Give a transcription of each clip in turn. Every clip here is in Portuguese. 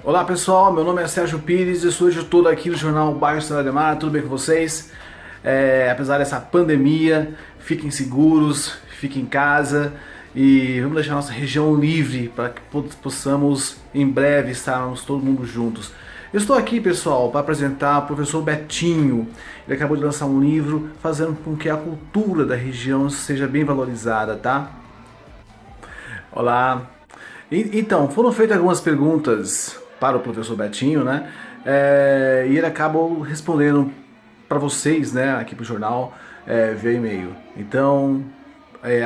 Olá pessoal, meu nome é Sérgio Pires, eu sou editor aqui do jornal Bairro Estrela de Mar, tudo bem com vocês? Apesar dessa pandemia, fiquem seguros, fiquem em casa e vamos deixar nossa região livre para que possamos em breve estarmos todo mundo juntos. Eu estou aqui, pessoal, para apresentar o professor Betinho. Ele acabou de lançar um livro fazendo com que a cultura da região seja bem valorizada, tá? Olá. Então, foram feitas algumas perguntas para o professor Betinho, né? E ele acabou respondendo para vocês, né, aqui para o jornal, via e-mail. Então,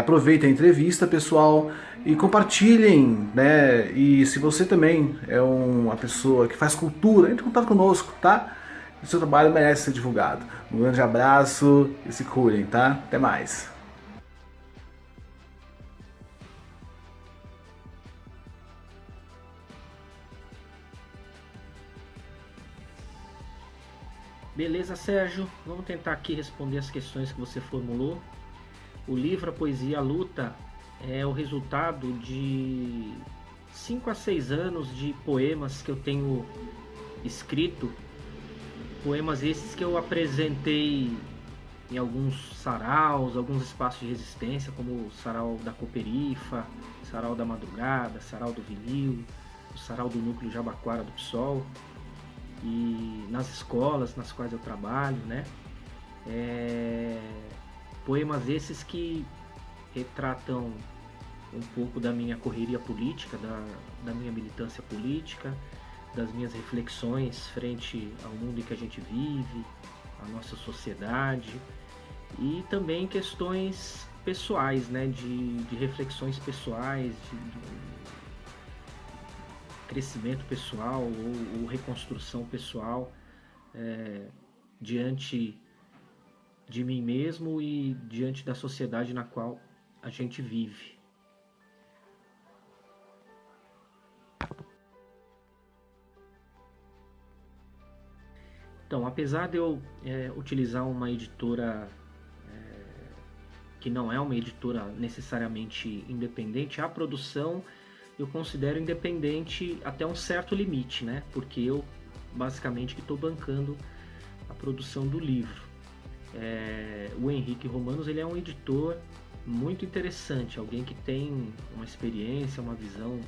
aproveita a entrevista, pessoal, e compartilhem, né? E se você também é uma pessoa que faz cultura, entre em contato conosco, tá? O seu trabalho merece ser divulgado. Um grande abraço e se cuidem, tá? Até mais. Beleza, Sérgio? Vamos tentar aqui responder as questões que você formulou. O livro A Poesia e a Luta é o resultado de 5 a 6 anos de poemas que eu tenho escrito. Poemas esses que eu apresentei em alguns saraus, alguns espaços de resistência, como o Sarau da Cooperifa, Sarau da Madrugada, Sarau do Vinil, o Sarau do Núcleo Jabaquara do PSOL, e nas escolas nas quais eu trabalho, né? É... Poemas esses que retratam um pouco da minha correria política, da minha militância política, das minhas reflexões frente ao mundo em que a gente vive, à nossa sociedade, e também questões pessoais, né? De reflexões pessoais, de crescimento pessoal ou reconstrução pessoal diante de mim mesmo e diante da sociedade na qual a gente vive. Então, apesar de eu utilizar uma editora que não é uma editora necessariamente independente, a produção eu considero independente até um certo limite, né? Porque eu basicamente que estou bancando a produção do livro. O Henrique Romanos, ele é um editor muito interessante, alguém que tem uma experiência, uma visão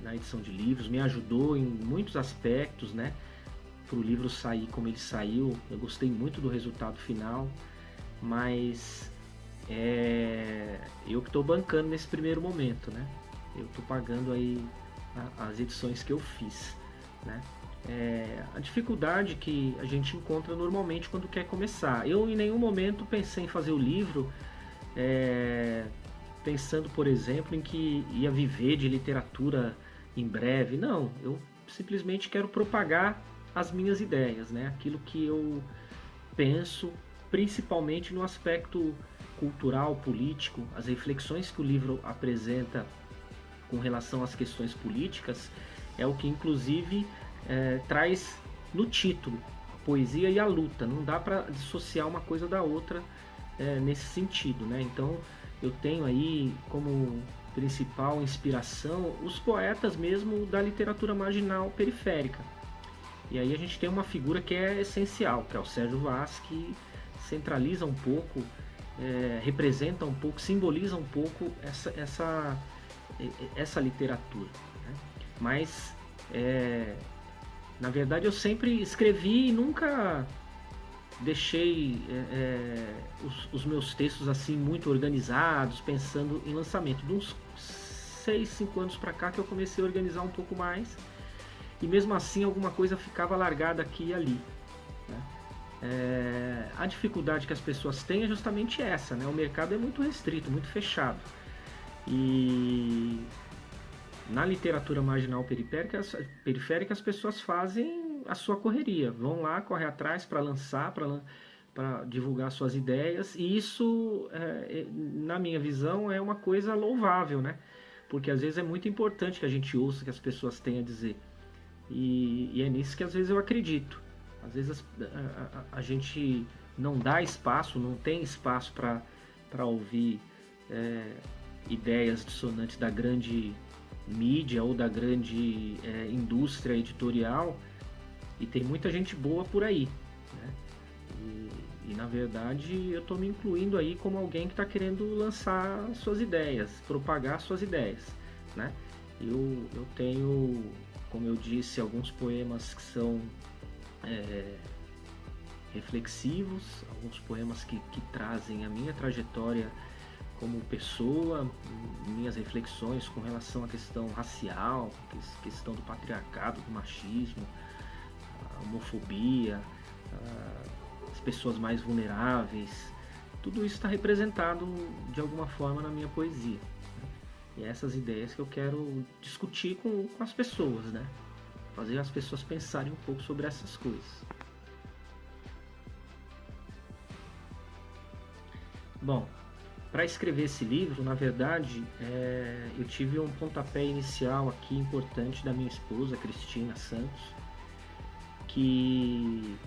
na edição de livros, me ajudou em muitos aspectos, né? Para o livro sair como ele saiu. Eu gostei muito do resultado final, mas eu que estou bancando nesse primeiro momento, né? Eu estou pagando aí as edições que eu fiz, né? A dificuldade que a gente encontra normalmente quando quer começar. Eu em nenhum momento pensei em fazer o livro pensando, por exemplo, em que ia viver de literatura em breve. Não, eu simplesmente quero propagar as minhas ideias, né? Aquilo que eu penso, principalmente no aspecto cultural, político, as reflexões que o livro apresenta com relação às questões políticas é o que inclusive traz no título, a poesia e a luta. Não dá para dissociar uma coisa da outra nesse sentido, né? Então eu tenho aí como principal inspiração os poetas mesmo da literatura marginal periférica. E aí a gente tem uma figura que é essencial, que é o Sérgio Vaz, que centraliza um pouco, representa um pouco, simboliza um pouco essa literatura, né? Mas, na verdade, eu sempre escrevi e nunca deixei os meus textos assim muito organizados, pensando em lançamento. De uns 6, 5 anos para cá que eu comecei a organizar um pouco mais, e mesmo assim alguma coisa ficava largada aqui e ali, né? A dificuldade que as pessoas têm é justamente essa, né? O mercado é muito restrito, muito fechado, e na literatura marginal periférica as pessoas fazem a sua correria, vão lá, correm atrás para lançar, para divulgar suas ideias, e isso, na minha visão, é uma coisa louvável, né? Porque às vezes é muito importante que a gente ouça o que as pessoas têm a dizer. E é nisso que às vezes eu acredito. Às vezes a gente não dá espaço, não tem espaço para ouvir ideias dissonantes da grande mídia ou da grande indústria editorial, e tem muita gente boa por aí, né? E na verdade eu estou me incluindo aí como alguém que está querendo lançar suas ideias, propagar suas ideias, né? Eu tenho, como eu disse, alguns poemas que são reflexivos, alguns poemas que trazem a minha trajetória como pessoa, minhas reflexões com relação à questão racial, questão do patriarcado, do machismo, a homofobia, as pessoas mais vulneráveis. Tudo isso está representado de alguma forma na minha poesia. E é essas ideias que eu quero discutir com as pessoas, né? Fazer as pessoas pensarem um pouco sobre essas coisas. Bom, para escrever esse livro, na verdade, eu tive um pontapé inicial aqui importante da minha esposa, Cristina Santos, que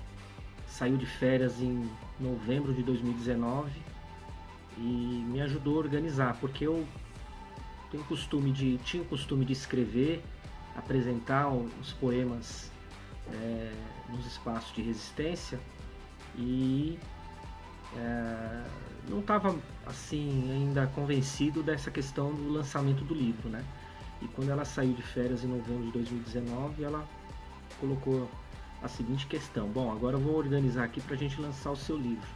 saiu de férias em novembro de 2019 e me ajudou a organizar, porque eu tinha o costume de escrever, apresentar os poemas nos espaços de resistência e não estava assim ainda convencido dessa questão do lançamento do livro, né? E quando ela saiu de férias em novembro de 2019, ela colocou a seguinte questão: bom, agora eu vou organizar aqui para a gente lançar o seu livro.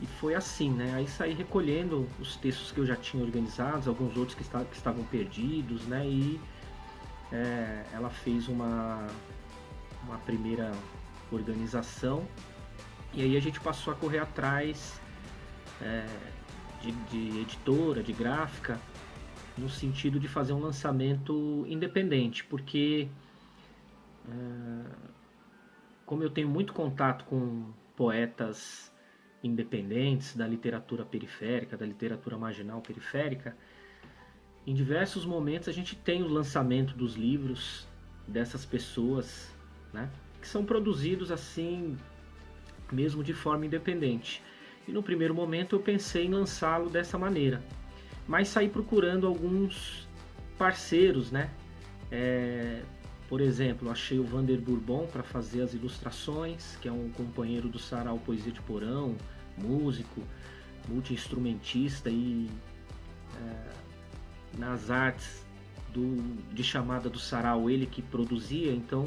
E foi assim, né? Aí saí recolhendo os textos que eu já tinha organizados, alguns outros que estavam perdidos, né? E ela fez uma primeira organização. E aí a gente passou a correr atrás de editora, de gráfica, no sentido de fazer um lançamento independente, porque como eu tenho muito contato com poetas independentes da literatura periférica, da literatura marginal periférica, em diversos momentos a gente tem o lançamento dos livros dessas pessoas, né, que são produzidos assim mesmo de forma independente. E no primeiro momento eu pensei em lançá-lo dessa maneira, mas saí procurando alguns parceiros, né? Por exemplo, achei o Vander Bourbon para fazer as ilustrações, que é um companheiro do Sarau Poesia de Porão, músico, multi-instrumentista e nas artes de chamada do Sarau ele que produzia, então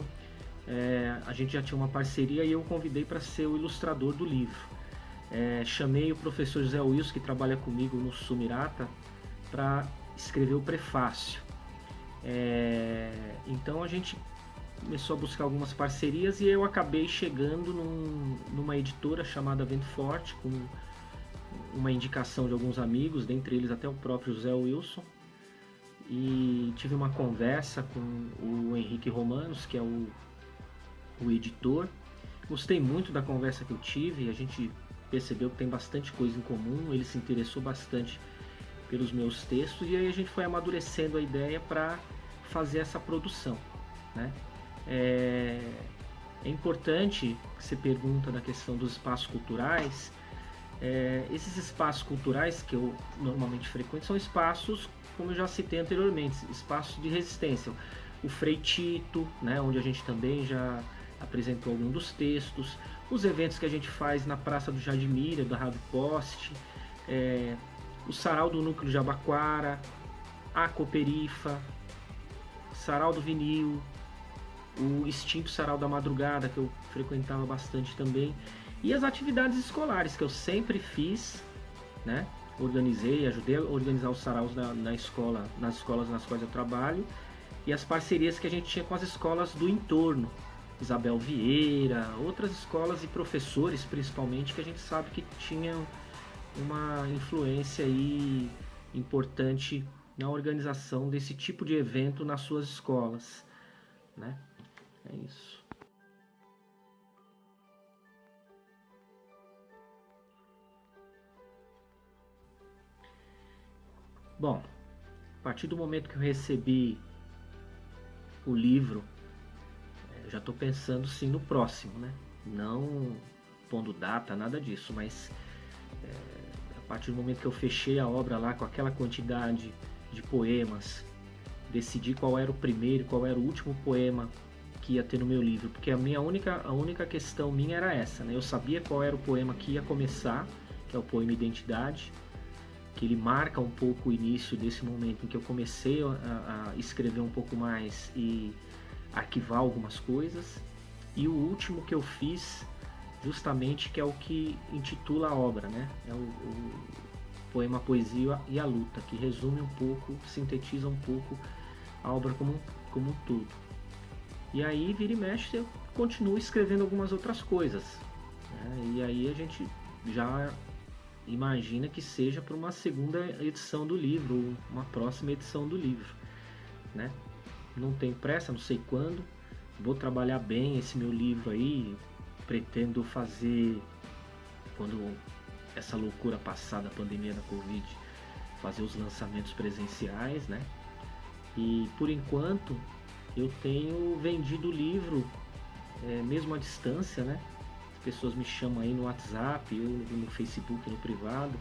a gente já tinha uma parceria e eu o convidei para ser o ilustrador do livro. Chamei o professor José Wilson, que trabalha comigo no Sumirata, para escrever o prefácio. Então a gente começou a buscar algumas parcerias e eu acabei chegando numa editora chamada Vento Forte, com uma indicação de alguns amigos, dentre eles até o próprio José Wilson, e tive uma conversa com o Henrique Romanos, que é o editor. Gostei muito da conversa que eu tive, a gente percebeu que tem bastante coisa em comum, ele se interessou bastante pelos meus textos e aí a gente foi amadurecendo a ideia para fazer essa produção, né? É importante que você pergunta da questão dos espaços culturais. Esses espaços culturais que eu normalmente frequento são espaços, como eu já citei anteriormente, espaços de resistência. O Frei Tito, né, onde a gente também já apresentou algum dos textos, os eventos que a gente faz na Praça do Jadimira, da Rádio Poste, o Sarau do Núcleo de Abaquara, a Cooperifa, Sarau do Vinil, o extinto Sarau da Madrugada, que eu frequentava bastante também, e as atividades escolares que eu sempre fiz, né? Ajudei a organizar os saraus nas escolas nas quais eu trabalho, e as parcerias que a gente tinha com as escolas do entorno, Isabel Vieira, outras escolas e professores principalmente, que a gente sabe que tinham uma influência aí importante na organização desse tipo de evento nas suas escolas, né? É isso. Bom, a partir do momento que eu recebi o livro, já estou pensando sim no próximo, né? Não pondo data, nada disso, mas a partir do momento que eu fechei a obra lá com aquela quantidade de poemas decidir qual era o primeiro, qual era o último poema que ia ter no meu livro, porque a única questão minha era essa, né? Eu sabia qual era o poema que ia começar, que é o poema Identidade, que ele marca um pouco o início desse momento em que eu comecei a escrever um pouco mais e arquivar algumas coisas, e o último que eu fiz, justamente, que é o que intitula a obra, né? É o poema Poesia e a Luta, que resume um pouco, sintetiza um pouco a obra como um todo. E aí, vira e mexe, eu continuo escrevendo algumas outras coisas, né? E aí a gente já imagina que seja para uma segunda edição do livro, ou uma próxima edição do livro, né? Não tem pressa, não sei quando, vou trabalhar bem esse meu livro aí, pretendo fazer, quando essa loucura passar da pandemia da Covid, fazer os lançamentos presenciais, né? E por enquanto eu tenho vendido o livro, mesmo à distância, né? As pessoas me chamam aí no WhatsApp ou no Facebook, no privado,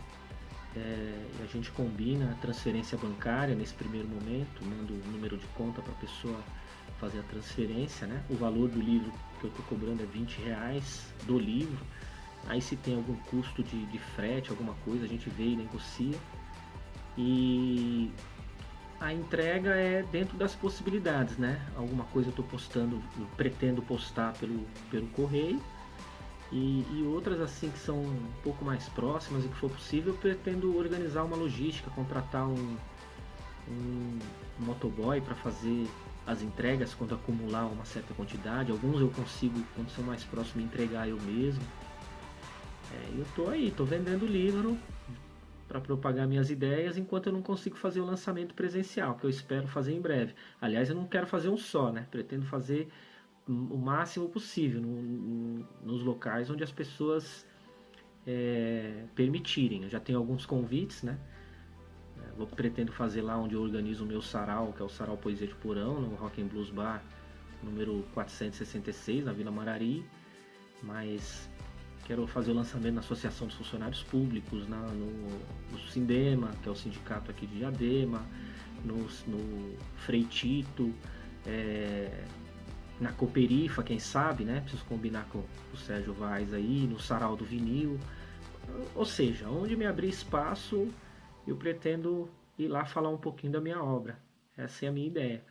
e a gente combina a transferência bancária nesse primeiro momento, mando o número de conta para a pessoa fazer a transferência, né? O valor do livro que eu estou cobrando é R$20 do livro. Aí se tem algum custo de frete, alguma coisa, a gente vê e negocia. E a entrega é dentro das possibilidades, né? Alguma coisa eu estou postando, eu pretendo postar pelo correio, e outras assim que são um pouco mais próximas e que for possível, eu pretendo organizar uma logística, contratar um motoboy para fazer as entregas quando acumular uma certa quantidade. Alguns eu consigo, quando são mais próximos, entregar eu mesmo. Eu tô vendendo livro para propagar minhas ideias, enquanto eu não consigo fazer o lançamento presencial, que eu espero fazer em breve. Aliás, eu não quero fazer um só, né? Pretendo fazer o máximo possível nos locais onde as pessoas permitirem. Eu já tenho alguns convites, né? Pretendo fazer lá onde eu organizo o meu sarau, que é o Sarau Poesia de Porão, no Rock and Blues Bar, número 466, na Vila Marari. Mas quero fazer o lançamento na Associação dos Funcionários Públicos, no Sindema, que é o sindicato aqui de Diadema, no Freitito, na Cooperifa, quem sabe, né? Preciso combinar com o Sérgio Vaz aí, no Sarau do Vinil. Ou seja, onde me abrir espaço, eu pretendo ir lá falar um pouquinho da minha obra. Essa é a minha ideia.